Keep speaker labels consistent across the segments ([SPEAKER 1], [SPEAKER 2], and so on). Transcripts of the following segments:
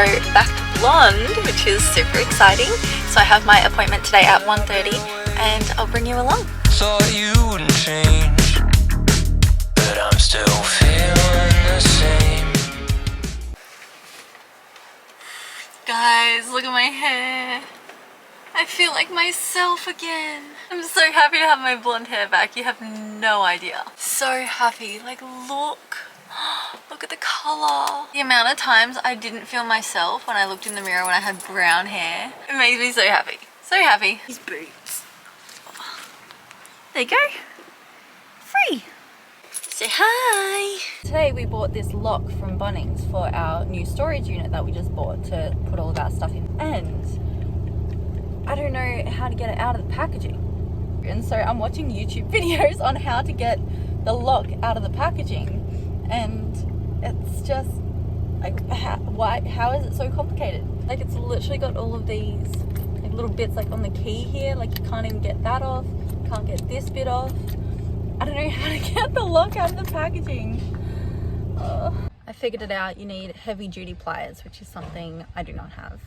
[SPEAKER 1] go back to blonde, which is super exciting. So I have my appointment today at 1:30 and I'll bring you along.
[SPEAKER 2] Thought you wouldn't change, but I'm still feeling the same.
[SPEAKER 1] Guys, look at my hair. I feel like myself again. I'm so happy to have my blonde hair back. You have no idea. So happy. Like, look. Look at the color. The amount of times I didn't feel myself when I looked in the mirror when I had brown hair. It makes me so happy. So happy. These boobs. There you go. Free. Say hi. Today we bought this lock from Bunnings for our new storage unit that we just bought to put all of our stuff in. And I don't know how to get it out of the packaging. And so I'm watching YouTube videos on how to get the lock out of the packaging. And it's just like, how is it so complicated? Like, it's literally got all of these like little bits like on the key here. Like, you can't even get that off. Can't get this bit off. I don't know how to get the lock out of the packaging. I figured it out. You need heavy duty pliers, which is something I do not have.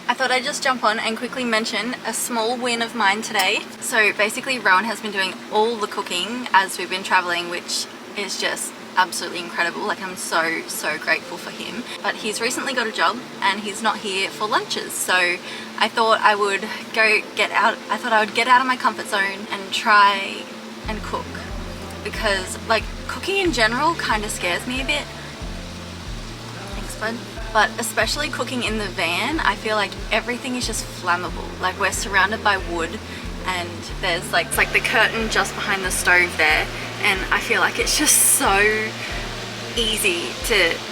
[SPEAKER 1] I thought I'd just jump on and quickly mention a small win of mine today. So basically Rowan has been doing all the cooking as we've been traveling, which is just absolutely incredible. Like, I'm so grateful for him. But he's recently got a job and he's not here for lunches. So I thought I would get out of my comfort zone and try and cook. Because like, cooking in general kind of scares me a bit. Thanks, bud. But especially cooking in the van, I feel like everything is just flammable. Like, we're surrounded by wood and there's like, it's like the curtain just behind the stove there. And I feel like it's just so easy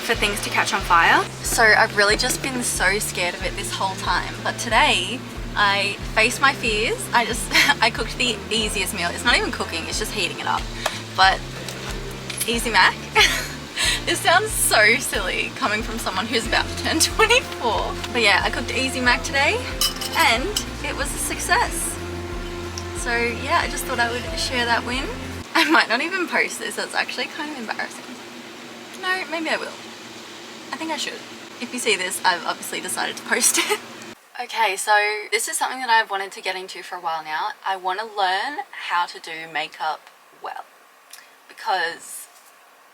[SPEAKER 1] for things to catch on fire. So I've really just been so scared of it this whole time. But today I faced my fears. I cooked the easiest meal. It's not even cooking, it's just heating it up. But Easy Mac. This sounds so silly coming from someone who's about to turn 24. But yeah, I cooked Easy Mac today and it was a success. So yeah, I just thought I would share that win. I might not even post this, it's actually kind of embarrassing. No, maybe I will. I think I should. If you see this, I've obviously decided to post it. Okay, so this is something that I've wanted to get into for a while now. I want to learn how to do makeup well, because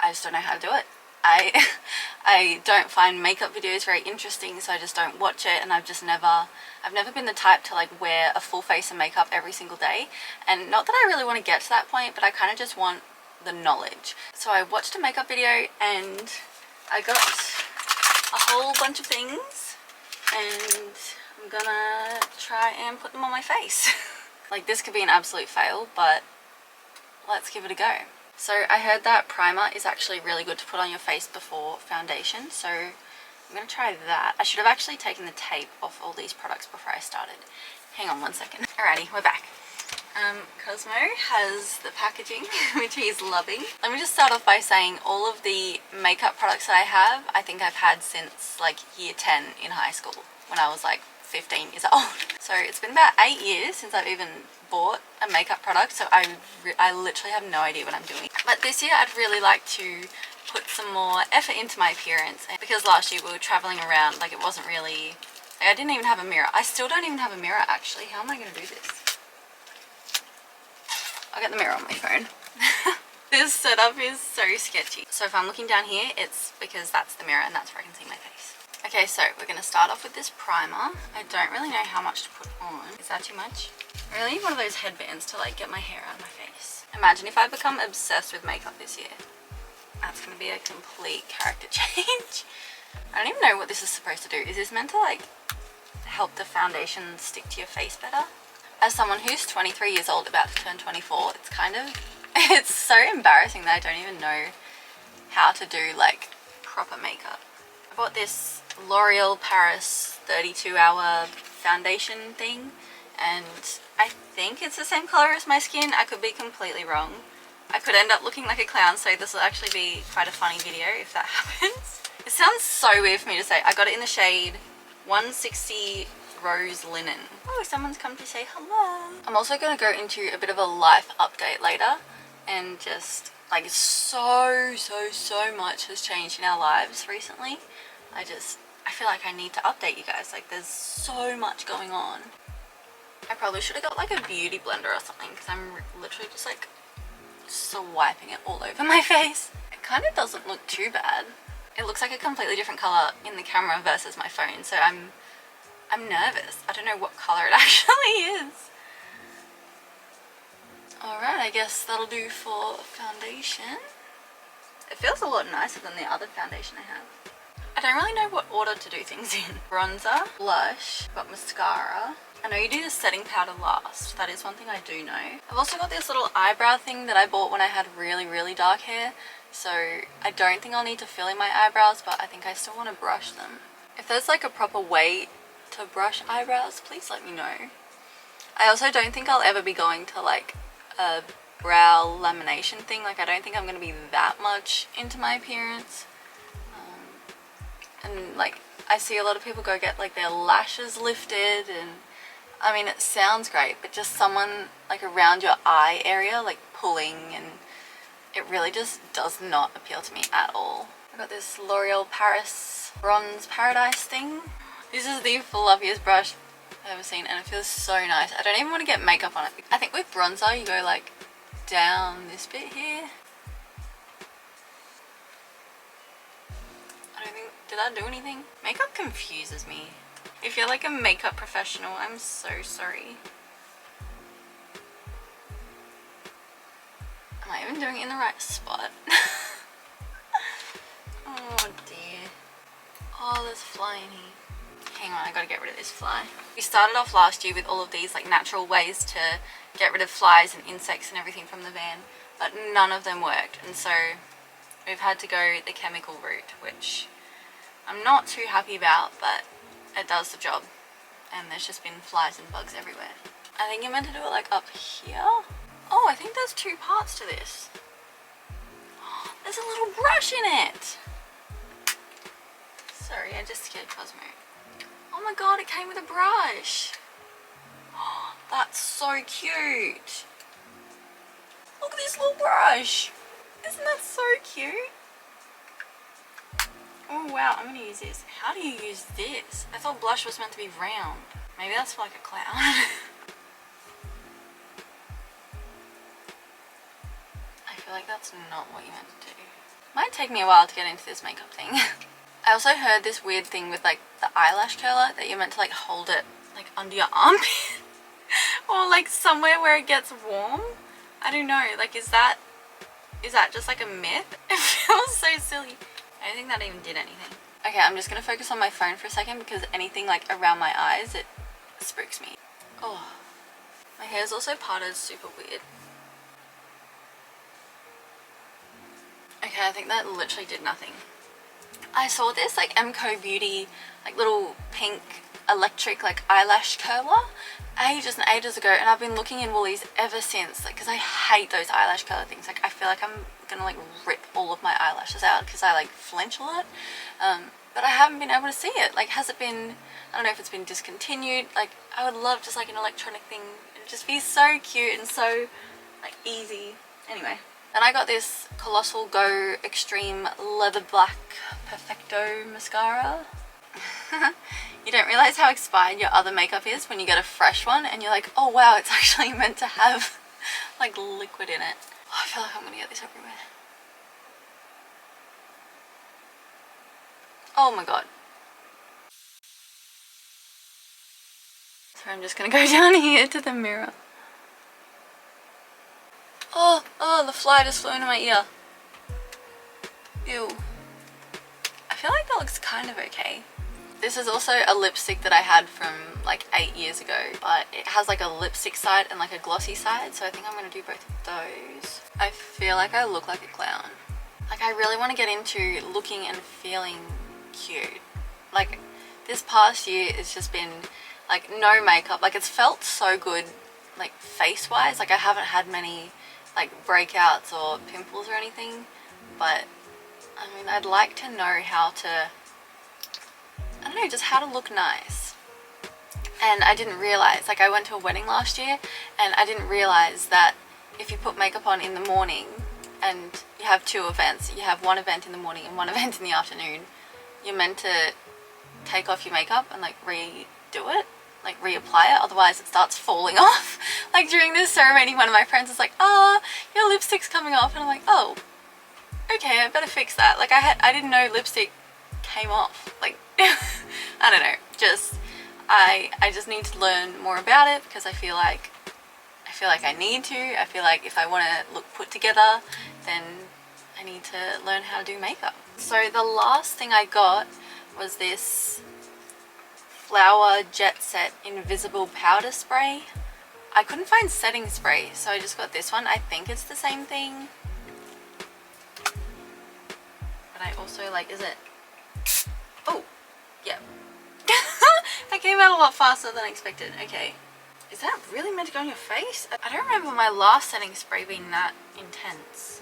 [SPEAKER 1] I just don't know how to do it. I don't find makeup videos very interesting, so I just don't watch it, and I've never been the type to like wear a full face of makeup every single day. And not that I really want to get to that point, but I kind of just want the knowledge. So I watched a makeup video and I got a whole bunch of things and I'm gonna try and put them on my face. Like, this could be an absolute fail, but let's give it a go. So I heard that primer is actually really good to put on your face before foundation, so I'm going to try that. I should have actually taken the tape off all these products before I started. Hang on one second. Alrighty, we're back. Cosmo has the packaging, which he's loving. Let me just start off by saying all of the makeup products that I have, I think I've had since like year 10 in high school, when I was like 15 years old. So it's been about 8 years since I've even bought a makeup product, so I literally have no idea what I'm doing. But this year I'd really like to put some more effort into my appearance, because last year we were traveling around, like, it wasn't really, like, I didn't even have a mirror. I still don't even have a mirror actually. How am I going to do this? I'll get the mirror on my phone. This setup is so sketchy. So if I'm looking down here, it's because that's the mirror and that's where I can see my face. Okay, so we're going to start off with this primer. I don't really know how much to put on. Is that too much? I really need one of those headbands to like get my hair out of my face. Imagine if I become obsessed with makeup this year. That's going to be a complete character change. I don't even know what this is supposed to do. Is this meant to like help the foundation stick to your face better? As someone who's 23 years old about to turn 24, it's kind of, it's so embarrassing that I don't even know how to do like proper makeup. I bought this L'Oreal Paris 32-hour foundation thing, and I think it's the same color as my skin. I could be completely wrong. I could end up looking like a clown, so this will actually be quite a funny video if that happens. It sounds so weird for me to say. I got it in the shade 160 Rose Linen. Oh, someone's come to say hello. I'm also going to go into a bit of a life update later and just like so much has changed in our lives recently. I feel like I need to update you guys. Like there's so much going on. I probably should have got like a beauty blender or something, because I'm literally just like swiping it all over my face. It kind of doesn't look too bad. It looks like a completely different color in the camera versus my phone, so I'm nervous. I don't know what color it actually is. Alright, I guess that'll do for foundation. It feels a lot nicer than the other foundation I have. I don't really know what order to do things in. Bronzer, blush, got mascara. I know you do the setting powder last. That is one thing I do know. I've also got this little eyebrow thing that I bought when I had really dark hair. So I don't think I'll need to fill in my eyebrows, but I think I still want to brush them. If there's like a proper way to brush eyebrows, please let me know. I also don't think I'll ever be going to like a brow lamination thing. Like I don't think I'm going to be that much into my appearance. And like I see a lot of people go get like their lashes lifted, and I mean it sounds great, but just someone like around your eye area like pulling, and it really just does not appeal to me at all. I got this L'Oreal Paris Bronze Paradise thing. This is the fluffiest brush I've ever seen, and it feels so nice. I don't even want to get makeup on it. I think with bronzer you go like down this bit here. I don't think, did that do anything? Makeup confuses me. If you're like a makeup professional, I'm so sorry. Am I even doing it in the right spot? Oh dear. Oh, there's a fly in here. Hang on, I gotta get rid of this fly. We started off last year with all of these like natural ways to get rid of flies and insects and everything from the van, but none of them worked, and so we've had to go the chemical route, which I'm not too happy about, but it does the job. And there's just been flies and bugs everywhere. I think you're meant to do it like up here. Oh, I think there's two parts to this. There's a little brush in it. Sorry, I just scared Cosmo. Oh my god, it came with a brush. Oh, that's so cute. Look at this little brush. Isn't that so cute? Oh wow, I'm gonna use this. How do you use this? I thought blush was meant to be round. Maybe that's for like a clown. I feel like that's not what you meant to do. Might take me a while to get into this makeup thing. I also heard this weird thing with like the eyelash curler that you're meant to like hold it like under your armpit or like somewhere where it gets warm. I don't know, like is that just like a myth? It feels so silly. I don't think that even did anything. Okay, I'm just gonna focus on my phone for a second because anything like around my eyes, it spooks me. Oh, my hair's also parted super weird. Okay, I think that literally did nothing. I saw this like MCO Beauty like little pink electric like eyelash curler ages and ages ago, and I've been looking in Woolies ever since, like because I hate those eyelash curler things. Like I feel like I'm gonna like rip all of my eyelashes out because I like flinch a lot, but I haven't been able to see it. Like has it been, I don't know if it's been discontinued. Like I would love just like an electronic thing. It'd just be so cute and so like easy. Anyway, then I got this Colossal Go Extreme Leather Black Perfecto mascara. You don't realize how expired your other makeup is when you get a fresh one, and you're like, oh wow, it's actually meant to have like liquid in it. Oh, I feel like I'm gonna get this everywhere. Oh my god. So I'm just gonna go down here to the mirror. Oh, the fly just flew into my ear. Ew. I feel like that looks kind of okay. This is also a lipstick that I had from like 8 years ago, but it has like a lipstick side and like a glossy side, so I think I'm going to do both of those. I feel like I look like a clown. Like I really want to get into looking and feeling cute. Like this past year it's just been like no makeup. Like it's felt so good like face wise. Like I haven't had many like breakouts or pimples or anything, but I mean I'd like to know how to, I don't know, just how to look nice. And I didn't realize, like I went to a wedding last year and I didn't realize that if you put makeup on in the morning and you have two events, you have one event in the morning and one event in the afternoon, you're meant to take off your makeup and like redo it, like reapply it, otherwise it starts falling off. Like during this ceremony, one of my friends was like, "Ah, your lipstick's coming off," and I'm like, "Oh, okay, I better fix that." Like I didn't know lipstick came off. Like I don't know, just I just need to learn more about it because I feel like I need to. I feel like if I want to look put together, then I need to learn how to do makeup. So the last thing I got was this Flower Jet Set Invisible Powder Spray. I couldn't find setting spray, so I just got this one. I think it's the same thing. But I also like, is it? Oh, yeah. That came out a lot faster than I expected. Okay. Is that really meant to go on your face? I don't remember my last setting spray being that intense.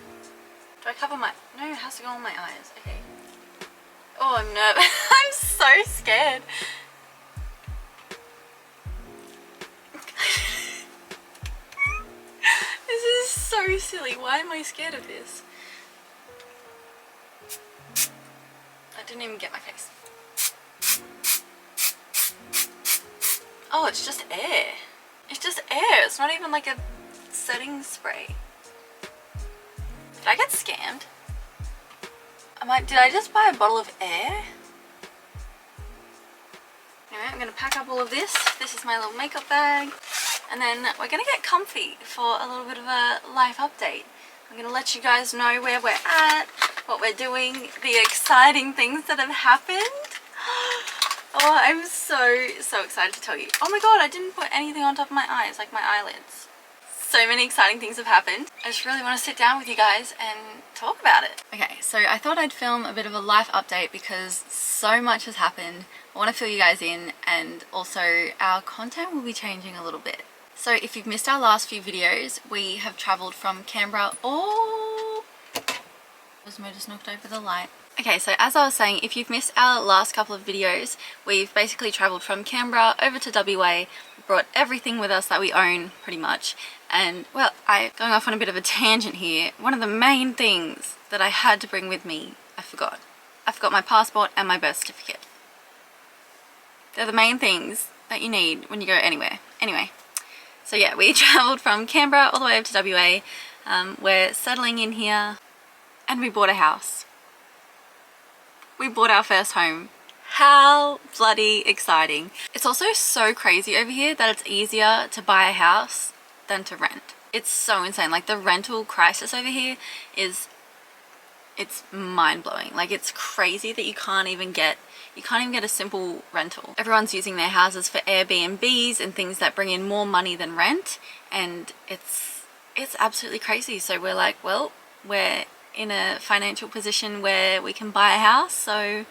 [SPEAKER 1] Do I cover my... No, it has to go on my eyes. Okay. Oh, I'm nervous. I'm so scared. This is so silly. Why am I scared of this? I didn't even get my face. Oh, it's just air. It's just air. It's not even like a setting spray. Did I get scammed? Did I just buy a bottle of air? Anyway, I'm gonna pack up all of this. This is my little makeup bag. And then we're gonna get comfy for a little bit of a life update. I'm gonna let you guys know where we're at, what we're doing, the exciting things that have happened. Oh, I'm so excited to tell you. Oh my god, I didn't put anything on top of my eyes, like my eyelids. So many exciting things have happened. I just really want to sit down with you guys and talk about it. Okay, so I thought I'd film a bit of a life update because so much has happened. I want to fill you guys in, and also our content will be changing a little bit. So if you've missed our last few videos, we have travelled from Canberra. Oh, Osmo just knocked over the light. Okay, so as I was saying, if you've missed our last couple of videos, we've basically travelled from Canberra over to WA, brought everything with us that we own, pretty much. And, well, going off on a bit of a tangent here, one of the main things that I had to bring with me, I forgot. I forgot my passport and my birth certificate. They're the main things that you need when you go anywhere. Anyway, so yeah, we travelled from Canberra all the way over to WA. We're settling in here, and we bought a house. We bought our first home. How bloody exciting. It's also so crazy over here that it's easier to buy a house than to rent. It's so insane. Like the rental crisis over here it's mind-blowing. Like it's crazy that you can't even get a simple rental. Everyone's using their houses for Airbnbs and things that bring in more money than rent, and it's absolutely crazy. So we're like, well, we're in a financial position where we can buy a house, so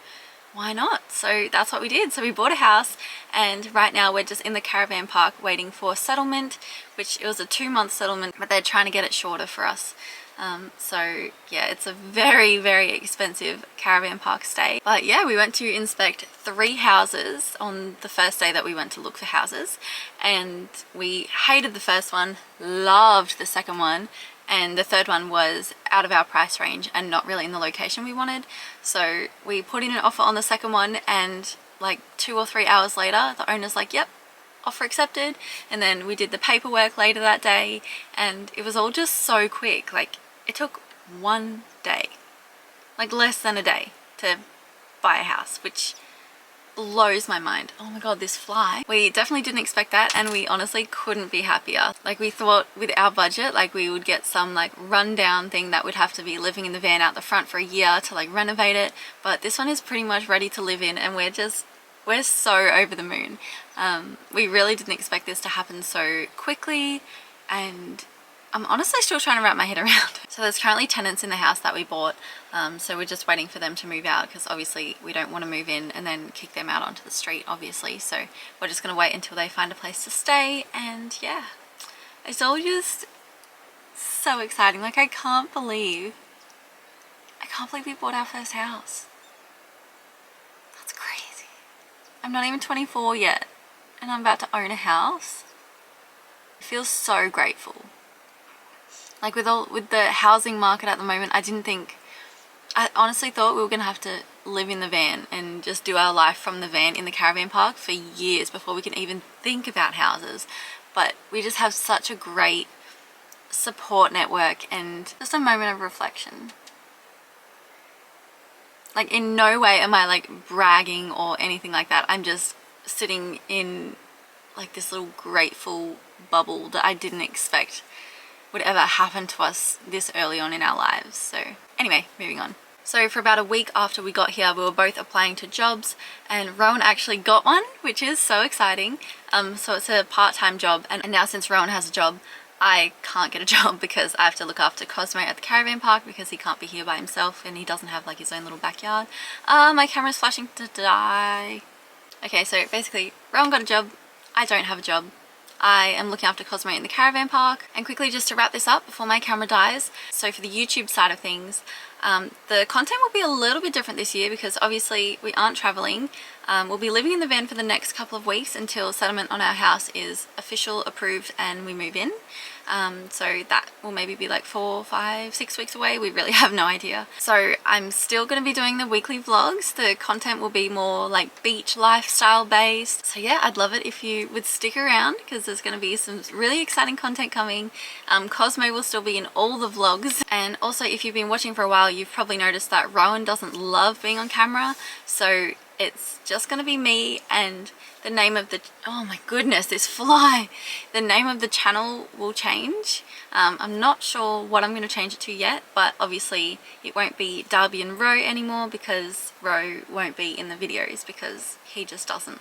[SPEAKER 1] why not? So that's what we did. So we bought a house, and right now we're just in the caravan park waiting for settlement, which it was a 2-month settlement, but they're trying to get it shorter for us. So yeah, it's a very, very expensive caravan park stay. But yeah, we went to inspect 3 houses on the first day that we went to look for houses, and we hated the first one, loved the second one, and the third one was out of our price range and not really in the location we wanted. So we put in an offer on the second one, and like 2 or 3 hours later the owner's like, yep, offer accepted. And then we did the paperwork later that day, and it was all just so quick. Like it took 1 day, like less than a day, to buy a house, which blows my mind. Oh my god, this fly. We definitely didn't expect that, and we honestly couldn't be happier. Like we thought with our budget, like we would get some like rundown thing that would have to be living in the van out the front for a year to like renovate it, but this one is pretty much ready to live in, and we're so over the moon. We really didn't expect this to happen so quickly, and I'm honestly still trying to wrap my head around it. So there's currently tenants in the house that we bought, so we're just waiting for them to move out, because obviously we don't want to move in and then kick them out onto the street, obviously. So we're just going to wait until they find a place to stay, and yeah, it's all just so exciting. Like I can't believe we bought our first house. That's crazy. I'm not even 24 yet, and I'm about to own a house. I feel so grateful. Like with the housing market at the moment, I honestly thought we were gonna have to live in the van and just do our life from the van in the caravan park for years before we can even think about houses. But we just have such a great support network, and just a moment of reflection. Like in no way am I like bragging or anything like that. I'm just sitting in like this little grateful bubble that I didn't expect would ever happen to us this early on in our lives. So anyway, moving on. So for about a week after we got here, we were both applying to jobs, and Rowan actually got one, which is so exciting. So it's a part-time job, and now since Rowan has a job, I can't get a job because I have to look after Cosmo at the caravan park because he can't be here by himself and he doesn't have like his own little backyard. My camera's flashing to die. Okay, so basically Rowan got a job, I don't have a job. I am looking after Cosmo in the caravan park. And quickly, just to wrap this up before my camera dies, so for the YouTube side of things, the content will be a little bit different this year because obviously we aren't traveling. We'll be living in the van for the next couple of weeks until settlement on our house is official, approved, and we move in. So that will maybe be like 4, 5, 6 weeks away. We really have no idea. So I'm still going to be doing the weekly vlogs. The content will be more like beach lifestyle based. So yeah, I'd love it if you would stick around because there's going to be some really exciting content coming. Cosmo will still be in all the vlogs. And also, if you've been watching for a while, you've probably noticed that Rowan doesn't love being on camera. So it's just going to be me, and the name of the, oh my goodness, this fly, the name of the channel will change. I'm not sure what I'm going to change it to yet, but obviously it won't be Darby and Ro anymore because Ro won't be in the videos because he just doesn't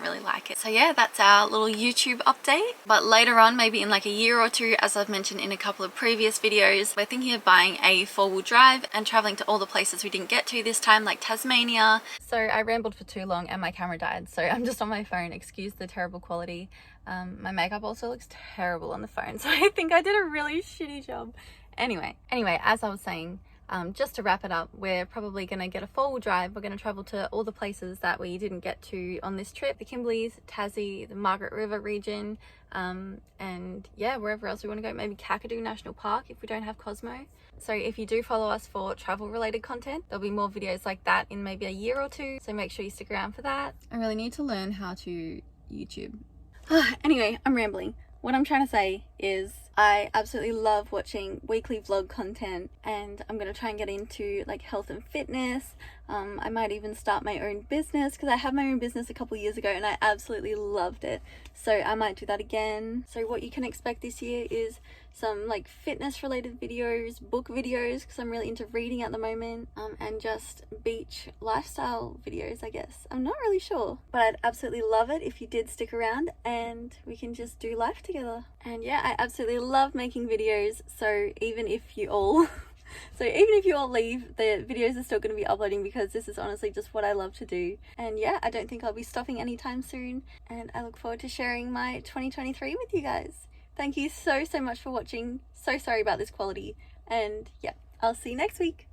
[SPEAKER 1] really like it. So yeah, that's our little YouTube update. But later on, maybe in like a year or two, as I've mentioned in a couple of previous videos, we're thinking of buying a 4-wheel drive and traveling to all the places we didn't get to this time, like Tasmania. So I rambled for too long and my camera died, so I'm just on my phone. Excuse the terrible quality. My makeup also looks terrible on the phone, so I think I did a really shitty job. Anyway, as I was saying, just to wrap it up, we're probably going to get a 4-wheel drive. We're going to travel to all the places that we didn't get to on this trip. The Kimberleys, Tassie, the Margaret River region, and yeah, wherever else we want to go. Maybe Kakadu National Park if we don't have Cosmo. So if you do follow us for travel related content, there'll be more videos like that in maybe a year or two. So make sure you stick around for that. I really need to learn how to YouTube. Anyway, I'm rambling. What I'm trying to say is I absolutely love watching weekly vlog content, and I'm going to try and get into like health and fitness. I might even start my own business because I had my own business a couple years ago and I absolutely loved it. So I might do that again. So what you can expect this year is some like fitness related videos, book videos because I'm really into reading at the moment, and just beach lifestyle videos, I guess. I'm not really sure, but I'd absolutely love it if you did stick around and we can just do life together. And yeah, I absolutely love making videos, so even if you all leave, the videos are still going to be uploading because this is honestly just what I love to do. And yeah, I don't think I'll be stopping anytime soon, and I look forward to sharing my 2023 with you guys. Thank you so much for watching. So sorry about this quality, and yeah, I'll see you next week.